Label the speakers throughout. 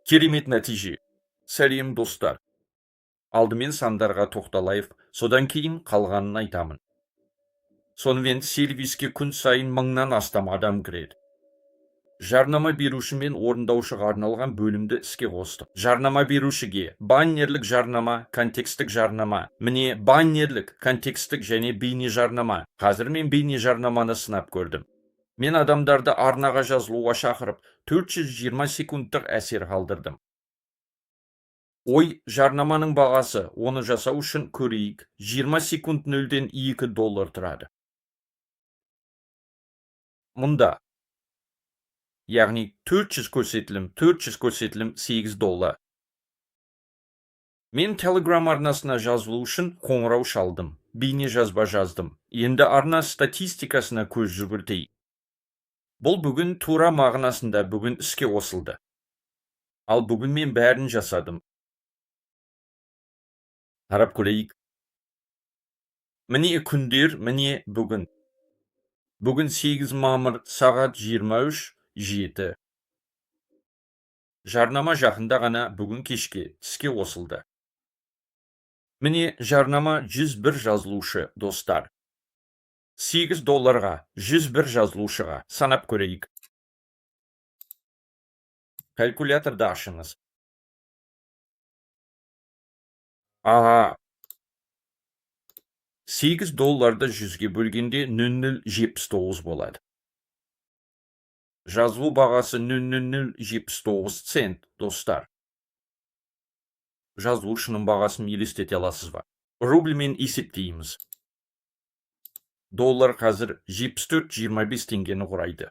Speaker 1: Керемет нәтиже. Сәлем достар. Алдымен сандарға тоқталайық, содан кейін қалғанын айтамын. Сонымен сервиске күн сайын 1000-нан астам адам кіреді. Жарнама беруші мен орындаушыға арналған бөлімді іске қостық. Жарнама берушіге баннерлік жарнама, контекстік жарнама. Міне баннерлік, контекстік және бейне жарнама. Қазір мен бейне жарнаманы сынап көрдім. Мен адамдарды арнаға жазылуға шақырып, 420 секундтық әсер қалдырдым. Ой, жарнаманың бағасы, оны жасау үшін көрейік, 20 секунд 0-ден $2 тұрады. Мұнда, яғни 400 көрсетілім $8. Мен Telegram арнасына жазылу үшін қоңырау шалдым, бейне жазба жаздым. Енді арна статистикасына көз жүгіртейік. Бұл бүгін тура мағынасында бүгін іске қосылды. Ал бүгін мен бәрін жасадым. Қарап көрейік. Міне күндер, міне бүгін. Бүгін 8 мамыр сағат 23:07. Жарнама жақында ғана бүгін кешке іске қосылды. Міне жарнама 101 жазылушы достар. $8-ға 101 жазылушыға санап көрейік. Калькуляторды ашыңыз. Аға, $8-ды 100-ге бөлгенде 0,079 болады. Жазылу бағасы 0,079 цент, достар. Жазылушының бағасын елестете аласыз ба? Рубльмен есептейміз. Доллар қазір 74,25 теңгені құрайды.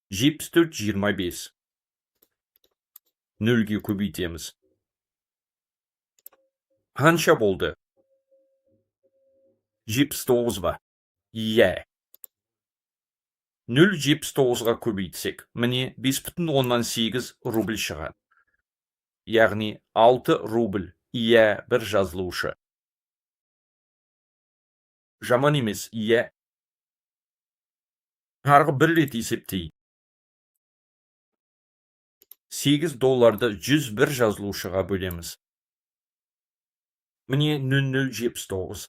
Speaker 1: 74,25. 0-ге көбейтеміз. Қанша болды? 79 ба? Иә. 0,79-ға көбейтсек, міне 5,8 рубль шығады. Яғни 6 рубль, иә, бір жазылушы. Жаман емес, иә. Тағы бір рет есептейік. $8-ды 101 жазылушыға бөлеміз. Міне 0,079.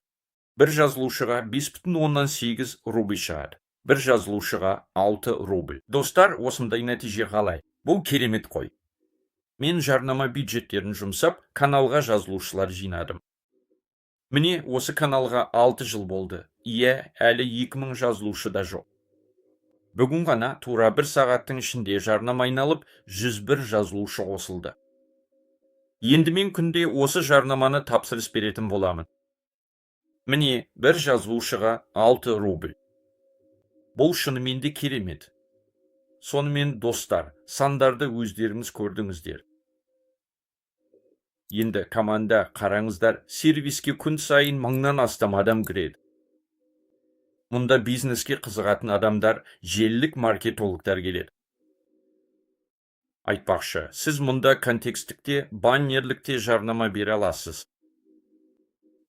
Speaker 1: Бір жазылушыға 5,8 рубль шығады. Бір жазылушыға 6 рубль. Достар, осындай нәтиже қалай? Бұл керемет қой. Мен жарнама бюджеттерін жұмсап, каналға жазылушылар жинадым. Міне осы каналға 6 жыл болды. Иә, әлі 2000 жазылушы да жоқ. Бүгін ғана тура 1 сағаттың ішінде жарнама айналып 101 жазылушы қосылды. Енді мен күнде осы жарнаманы тапсырыс беретін боламын. Міне бір жазылушыға 6 рубль. Бұл шынымен де керемет. Сонымен достар, сандарды өздеріңіз көрдіңіздер. Енді команда қараңыздар, сервиске күн сайын 1000-нан астам адам кіреді. Мұнда бизнеске қызығатын адамдар, желілік маркетологтар келеді. Айтпақшы, сіз мұнда контекстікте, баннерлікте жарнама бере аласыз.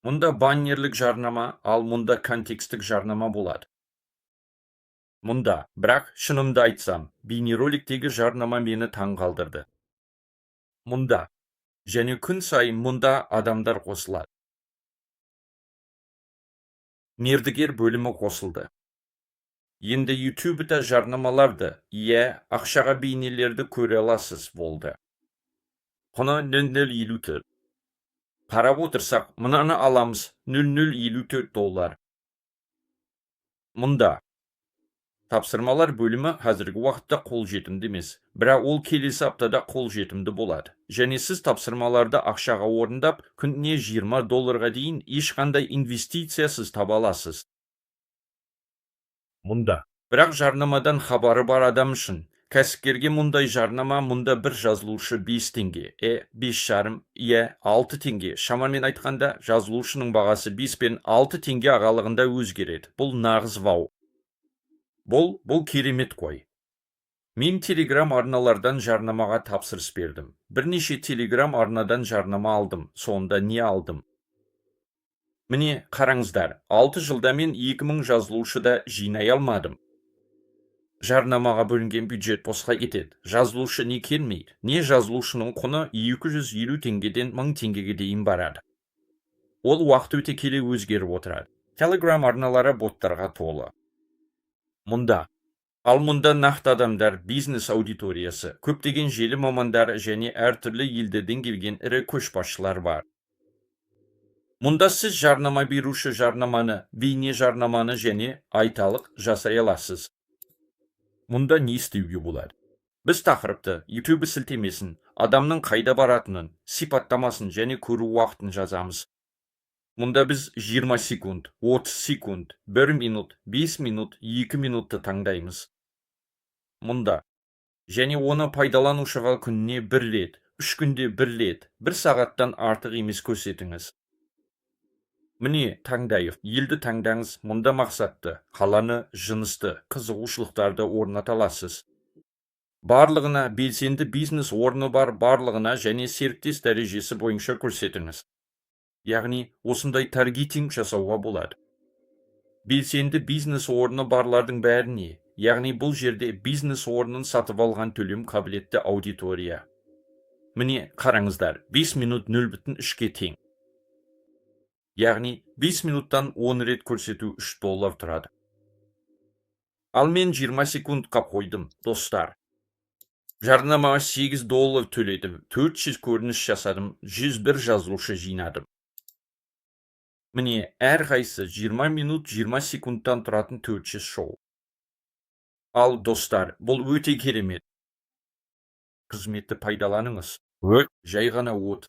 Speaker 1: Мұнда баннерлік жарнама, ал мұнда контекстік жарнама болады. Мұнда, бірақ шынымды айтсам, бейнероликтегі жарнама мені таңғалдырды. Мұнда, және күн сайын мұнда адамдар қосылады. Мердігер бөлімі қосылды. Енді YouTube-та жарнамаларды, иә, ақшаға бейнелерді көре аласыз болды. Құны 0,054. Қарап отырсақ, мұнаны аламыз $0,054. Мұнда тапсырмалар бөлімі қазіргі уақытта қолжетімді емес, бірақ ол келесі аптада қолжетімді болады. Және сіз тапсырмаларды ақшаға орындап, күніне $20 дейін ешқандай инвестициясыз таба аласыз. Мұнда. Бірақ жарнамадан хабары бар адам үшін, кәсіпкерге мұндай жарнама, мұнда бір жазылушы 5 теңге, 5,5, 6 теңге. Шамамен айтқанда, жазылушының бағасы 5 пен 6 теңге аралығында өзгереді. Бұл нағыз вау. Бұл керемет қой. Мен Telegram арналардан жарнамаға тапсырыс бердім. Бірнеше Telegram арнадан жарнама алдым. Сонда не алдым? Міне, қараңыздар, 6 жылда мен 2000 жазылушы да жинай алмадым. Жарнамаға бөлінген бюджет босқа кетеді. Жазылушы не келмейді. Не жазылушының құны 250 теңгеден 1000 теңгеге дейін барады. Ол уақыт өте келе өзгеріп отырады. Telegram арналары боттарға толы. Мұнда нақты адамдар, бизнес аудиториясы, көптеген желі мамандары және әртүрлі елдерден келген ірі көшбасшылар бар. Мұнда сіз жарнама беруші жарнаманы, бейне жарнаманы және айталық жасай аласыз. Мұнда не істеуге болады? Біз тақырыпты, YouTube сілтемесін, адамның қайда баратынын, сипаттамасын және көру уақытын жазамыз. Мұнда біз 20 секунд, 30 секунд, 1 минут, 5 минут, 2 минутты таңдаймыз. Мұнда. Және оны пайдаланушыға күніне 1 рет, 3 күнде 1 рет, 1 сағаттан артық емес көрсетіңіз. Міне, таңдайық, елді таңдаңыз, мұнда мақсатты, қаланы, жынысты, қызығушылықтарды орната аласыз. Барлығына белсенді бизнес орны бар барлығына және серіктес дәрежесі бойынша көрсетіңіз. Яғни, осындай таргетинг жасауға болады. Белсенді бизнес орны барлардың бәріне, яғни бұл жерде бизнес орнын сатып алған төлем қабілетті аудитория. Міне, қараңыздар, 5 минут 0,3-ке тең. Яғни, 5 минуттан 10 рет көрсету $3 тұрады. Ал мен 20 секундқа қойдым, достар. Жарнамаға $8 төледім, 400 көрініс жасадым, 101 жазылушы жинадым. Міне, әр қайсы 20 минут 20 секундтан тұратын 400 шоу. Ал, достар, бұл өте керемет. Қызметті пайдаланыңыз. Жай ғана от.